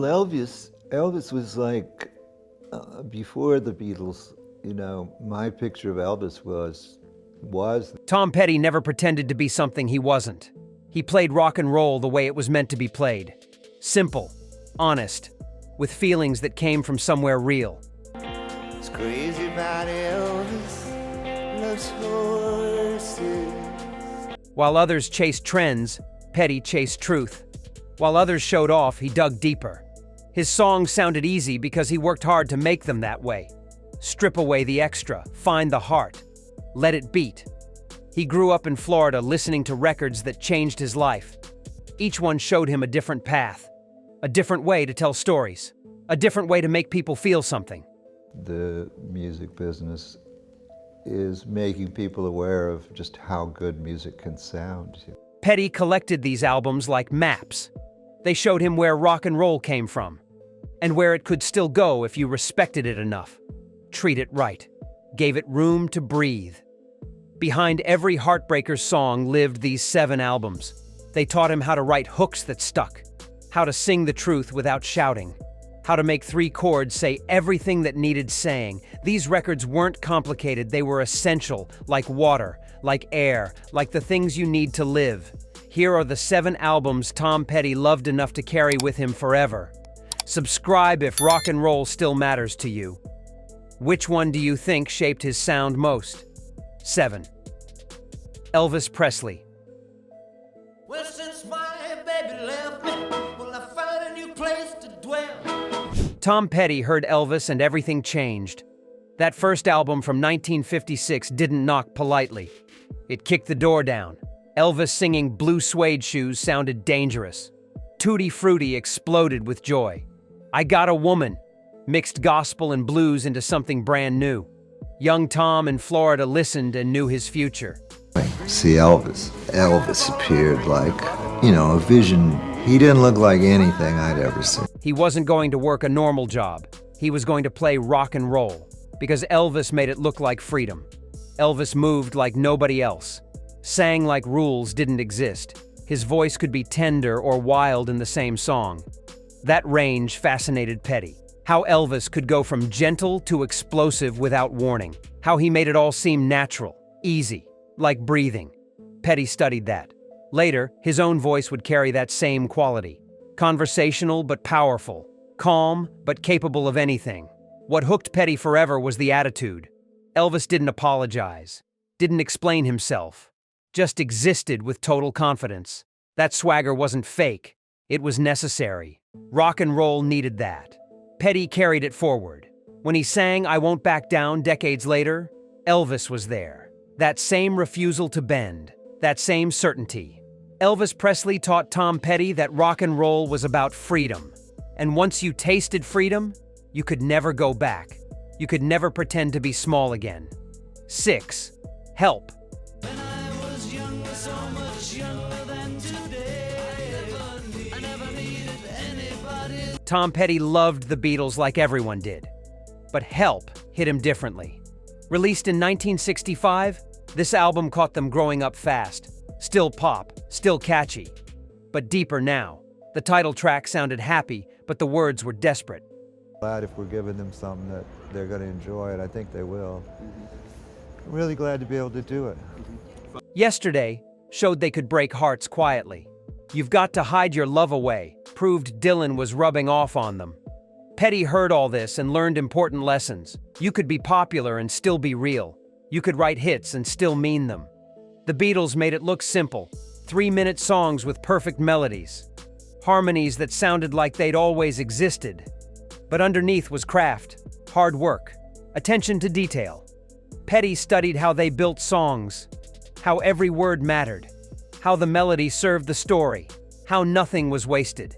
Elvis was like, before the Beatles, my picture of Elvis was. Tom Petty never pretended to be something he wasn't. He played rock and roll the way it was meant to be played. Simple, honest, with feelings that came from somewhere real. It's crazy about Elvis, loves horses. While others chased trends, Petty chased truth. While others showed off, he dug deeper. His songs sounded easy because he worked hard to make them that way. Strip away the extra, find the heart, let it beat. He grew up in Florida listening to records that changed his life. Each one showed him a different path, a different way to tell stories, a different way to make people feel something. The music business is making people aware of just how good music can sound. Petty collected these albums like maps. They showed him where rock and roll came from, and where it could still go if you respected it enough, treat it right, gave it room to breathe. Behind every Heartbreakers song lived these 7 albums. They taught him how to write hooks that stuck, how to sing the truth without shouting, how to make 3 chords say everything that needed saying. These records weren't complicated, they were essential, like water, like air, like the things you need to live. Here are the 7 albums Tom Petty loved enough to carry with him forever. Subscribe if rock and roll still matters to you. Which one do you think shaped his sound most? 7. Elvis Presley. Well, since my baby left me, well, I found a new place to dwell. Tom Petty heard Elvis and everything changed. That first album from 1956 didn't knock politely. It kicked the door down. Elvis singing Blue Suede Shoes sounded dangerous. Tutti Frutti exploded with joy. I Got a Woman mixed gospel and blues into something brand new. Young Tom in Florida listened and knew his future. See Elvis. Elvis appeared like, a vision. He didn't look like anything I'd ever seen. He wasn't going to work a normal job. He was going to play rock and roll, because Elvis made it look like freedom. Elvis moved like nobody else, sang like rules didn't exist. His voice could be tender or wild in the same song. That range fascinated Petty. How Elvis could go from gentle to explosive without warning. How he made it all seem natural, easy, like breathing. Petty studied that. Later, his own voice would carry that same quality. Conversational but powerful. Calm but capable of anything. What hooked Petty forever was the attitude. Elvis didn't apologize, didn't explain himself, just existed with total confidence. That swagger wasn't fake, it was necessary. Rock and roll needed that. Petty carried it forward. When he sang I Won't Back Down decades later, Elvis was there. That same refusal to bend, that same certainty. Elvis Presley taught Tom Petty that rock and roll was about freedom. And once you tasted freedom, you could never go back. You could never pretend to be small again. 6. Help. When I was younger, so much younger than today, I never needed anybody. Tom Petty loved the Beatles like everyone did. But Help hit him differently. Released in 1965, this album caught them growing up fast. Still pop, still catchy, but deeper now. The title track sounded happy, but the words were desperate. Glad if we're giving them something that they're going to enjoy, and I think they will. I'm really glad to be able to do it. Yesterday showed they could break hearts quietly. You've Got to Hide Your Love Away proved Dylan was rubbing off on them. Petty heard all this and learned important lessons. You could be popular and still be real. You could write hits and still mean them. The Beatles made it look simple. 3-minute songs with perfect melodies. Harmonies that sounded like they'd always existed. But underneath was craft, hard work, attention to detail. Petty studied how they built songs, how every word mattered, how the melody served the story, how nothing was wasted.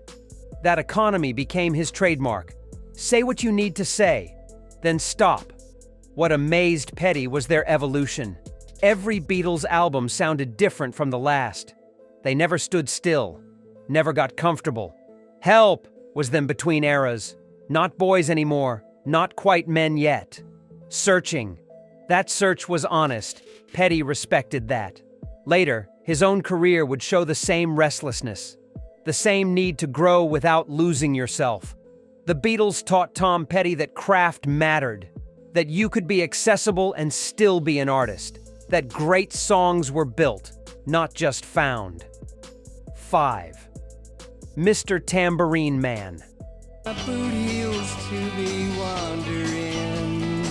That economy became his trademark. Say what you need to say, then stop. What amazed Petty was their evolution. Every Beatles album sounded different from the last. They never stood still, never got comfortable. Help was them between eras. Not boys anymore, not quite men yet. Searching. That search was honest. Petty respected that. Later, his own career would show the same restlessness. the same need to grow without losing yourself. The Beatles taught Tom Petty that craft mattered, that you could be accessible and still be an artist, that great songs were built, not just found. 5. Mr. Tambourine Man. My boot heels to be wandering.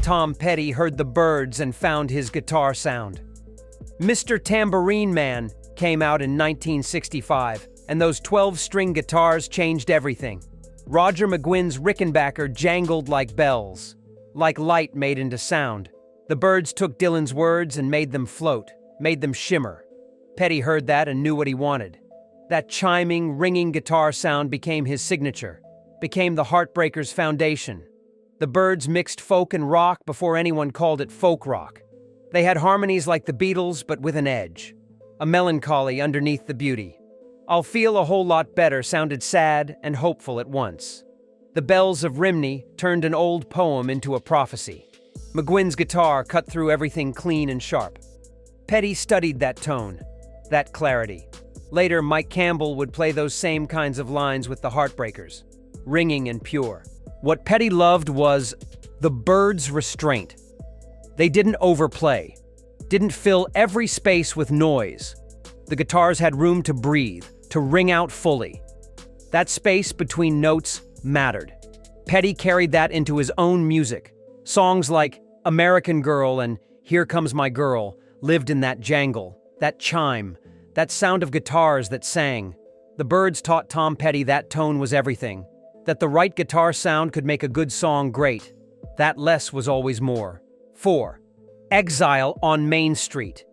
Tom Petty heard the Byrds and found his guitar sound. Mr. Tambourine Man came out in 1965, and those 12-string guitars changed everything. Roger McGuinn's Rickenbacker jangled like bells, like light made into sound. The Byrds took Dylan's words and made them float, made them shimmer. Petty heard that and knew what he wanted. That chiming, ringing guitar sound became his signature, became the Heartbreakers' foundation. The Byrds mixed folk and rock before anyone called it folk rock. They had harmonies like the Beatles, but with an edge, a melancholy underneath the beauty. I'll Feel a Whole Lot Better sounded sad and hopeful at once. The Bells of Rimney turned an old poem into a prophecy. McGuinn's guitar cut through everything clean and sharp. Petty studied that tone, that clarity. Later, Mike Campbell would play those same kinds of lines with the Heartbreakers, ringing and pure. What Petty loved was the Byrds' restraint. They didn't overplay, didn't fill every space with noise. The guitars had room to breathe, to ring out fully. That space between notes mattered. Petty carried that into his own music. Songs like American Girl and Here Comes My Girl lived in that jangle, that chime, that sound of guitars that sang. The Byrds taught Tom Petty that tone was everything, that the right guitar sound could make a good song great. That less was always more. 4. Exile on Main Street.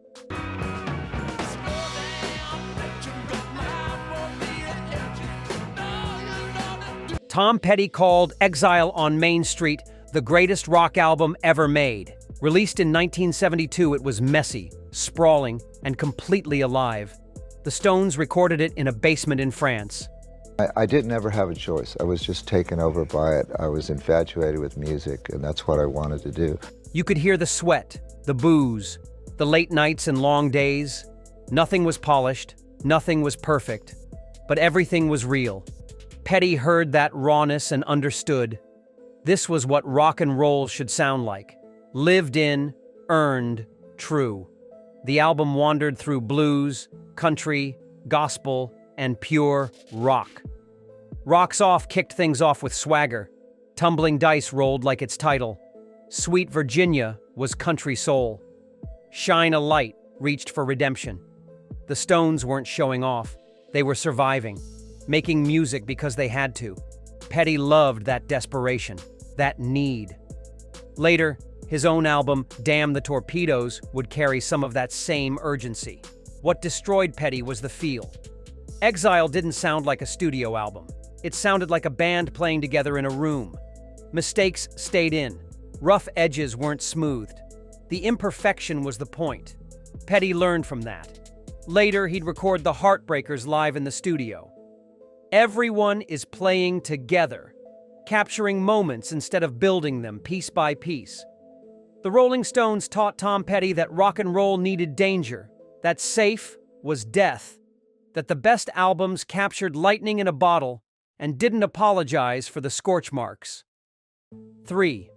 Tom Petty called Exile on Main Street the greatest rock album ever made. Released in 1972, it was messy, sprawling, and completely alive. The Stones recorded it in a basement in France. I didn't ever have a choice. I was just taken over by it. I was infatuated with music, and that's what I wanted to do. You could hear the sweat, the booze, the late nights and long days. Nothing was polished, nothing was perfect, but everything was real. Petty heard that rawness and understood. This was what rock and roll should sound like. Lived in, earned, true. The album wandered through blues, country, gospel, and pure rock. Rocks Off kicked things off with swagger. Tumbling Dice rolled like its title. Sweet Virginia was country soul. Shine a Light reached for redemption. The Stones weren't showing off. They were surviving, making music because they had to. Petty loved that desperation, that need. Later, his own album, Damn the Torpedoes, would carry some of that same urgency. What destroyed Petty was the feel. Exile didn't sound like a studio album. It sounded like a band playing together in a room. Mistakes stayed in. Rough edges weren't smoothed. The imperfection was the point. Petty learned from that. Later, he'd record the Heartbreakers live in the studio. Everyone is playing together, capturing moments instead of building them piece by piece. The Rolling Stones taught Tom Petty that rock and roll needed danger, that safe was death, that the best albums captured lightning in a bottle and didn't apologize for the scorch marks. 3.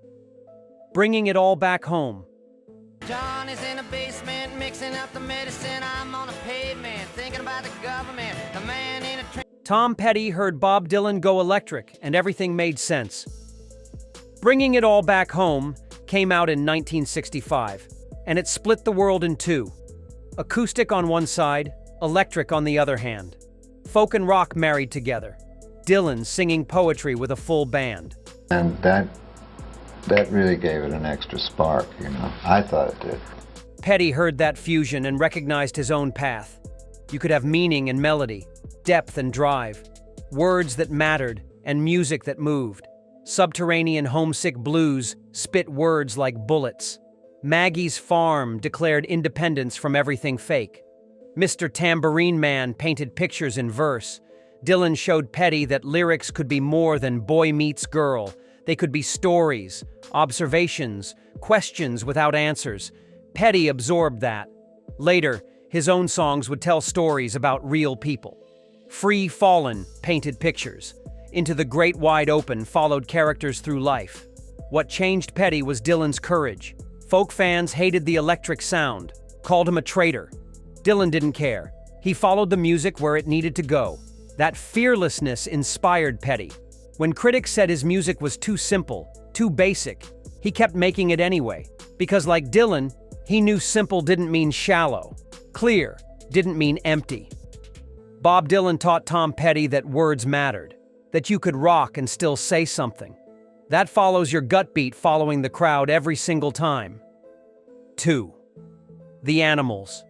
Bringing It All Back Home. John is in a basement mixing up the medicine. I'm on a pavement thinking about the government. The man in a Tom Petty heard Bob Dylan go electric, and everything made sense. Bringing It All Back Home came out in 1965, and it split the world in two. Acoustic on one side, electric on the other hand. Folk and rock married together. Dylan singing poetry with a full band. And that really gave it an extra spark, you know. I thought it did. Petty heard that fusion and recognized his own path. You could have meaning and melody, depth and drive, words that mattered and music that moved. Subterranean homesick blues spit words like bullets. Maggie's Farm declared independence from everything fake. Mr. Tambourine Man painted pictures in verse. Dylan showed Petty that lyrics could be more than boy meets girl. They could be stories, observations, questions without answers. Petty absorbed that. Later, His own songs would tell stories about real people. Free Fallen painted pictures. Into the Great Wide Open followed characters through life. What changed Petty was Dylan's courage. Folk fans hated the electric sound, called him a traitor. Dylan didn't care. He followed the music where it needed to go. That fearlessness inspired Petty. When critics said his music was too simple, too basic, he kept making it anyway. Because like Dylan, he knew simple didn't mean shallow. Clear didn't mean empty. Bob Dylan taught Tom Petty that words mattered, that you could rock and still say something. That follows your gut beat following the crowd every single time. 2. The Animals.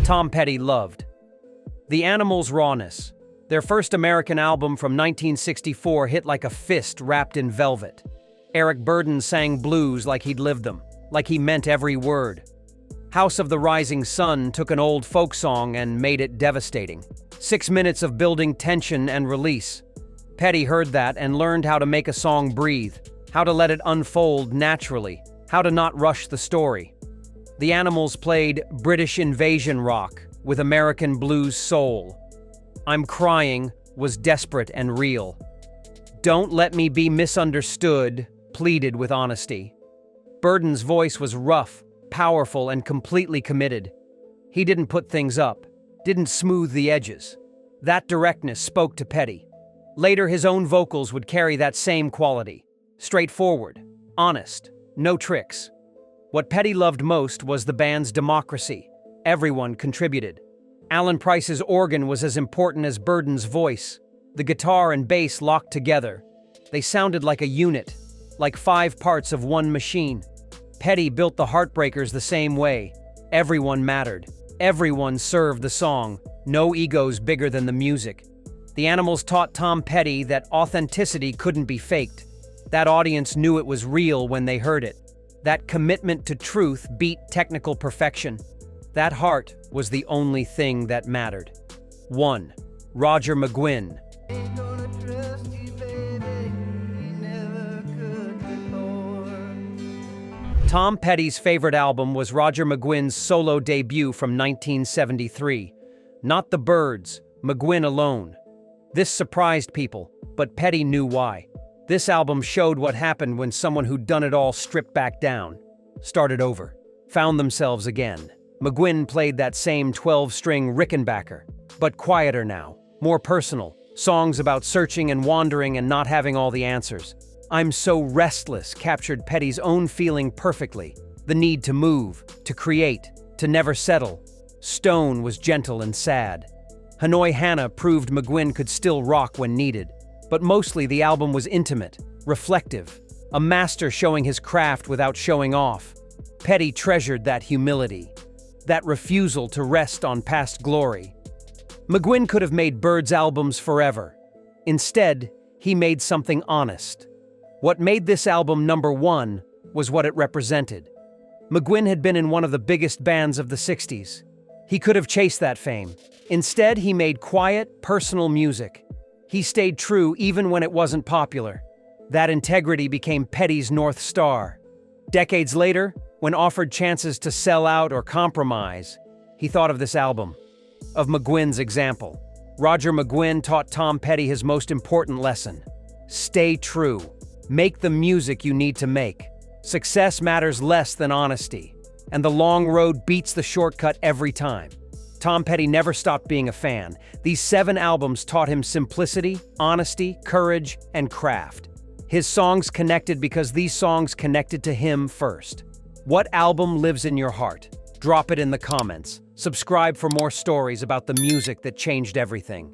Tom Petty loved The Animals' rawness. Their first American album from 1964 hit like a fist wrapped in velvet. Eric Burdon sang blues like he'd lived them, like he meant every word. House of the Rising Sun took an old folk song and made it devastating. 6 minutes of building tension and release. Petty heard that and learned how to make a song breathe, how to let it unfold naturally, how to not rush the story. The Animals played British invasion rock with American blues soul. I'm Crying was desperate and real. Don't Let Me Be Misunderstood pleaded with honesty. Burdon's voice was rough, powerful, and completely committed. He didn't put things up, didn't smooth the edges. That directness spoke to Petty. Later, his own vocals would carry that same quality. Straightforward, honest, no tricks. What Petty loved most was the band's democracy. Everyone contributed. Alan Price's organ was as important as Burdon's voice. The guitar and bass locked together. They sounded like a unit, like 5 parts of one machine. Petty built the Heartbreakers the same way. Everyone mattered. Everyone served the song. No egos bigger than the music. The Animals taught Tom Petty that authenticity couldn't be faked. That audience knew it was real when they heard it. That commitment to truth beat technical perfection. That heart was the only thing that mattered. 1. Roger McGuinn. Ain't gonna trust you, baby. You never could before. Tom Petty's favorite album was Roger McGuinn's solo debut from 1973. Not the Byrds, McGuinn alone. This surprised people, but Petty knew why. This album showed what happened when someone who'd done it all stripped back down, started over, found themselves again. McGuinn played that same 12-string Rickenbacker, but quieter now, more personal, songs about searching and wandering and not having all the answers. I'm So Restless captured Petty's own feeling perfectly, the need to move, to create, to never settle. Stone was gentle and sad. Hanoi Hannah proved McGuinn could still rock when needed. But mostly the album was intimate, reflective, a master showing his craft without showing off. Petty treasured that humility, that refusal to rest on past glory. McGuinn could have made Byrds albums forever. Instead, he made something honest. What made this album #1 was what it represented. McGuinn had been in one of the biggest bands of the 60s. He could have chased that fame. Instead, he made quiet, personal music. He stayed true even when it wasn't popular. That integrity became Petty's North Star. Decades later, when offered chances to sell out or compromise, he thought of this album, of McGuinn's example. Roger McGuinn taught Tom Petty his most important lesson. Stay true. Make the music you need to make. Success matters less than honesty, and the long road beats the shortcut every time. Tom Petty never stopped being a fan. These 7 albums taught him simplicity, honesty, courage, and craft. His songs connected because these songs connected to him first. What album lives in your heart? Drop it in the comments. Subscribe for more stories about the music that changed everything.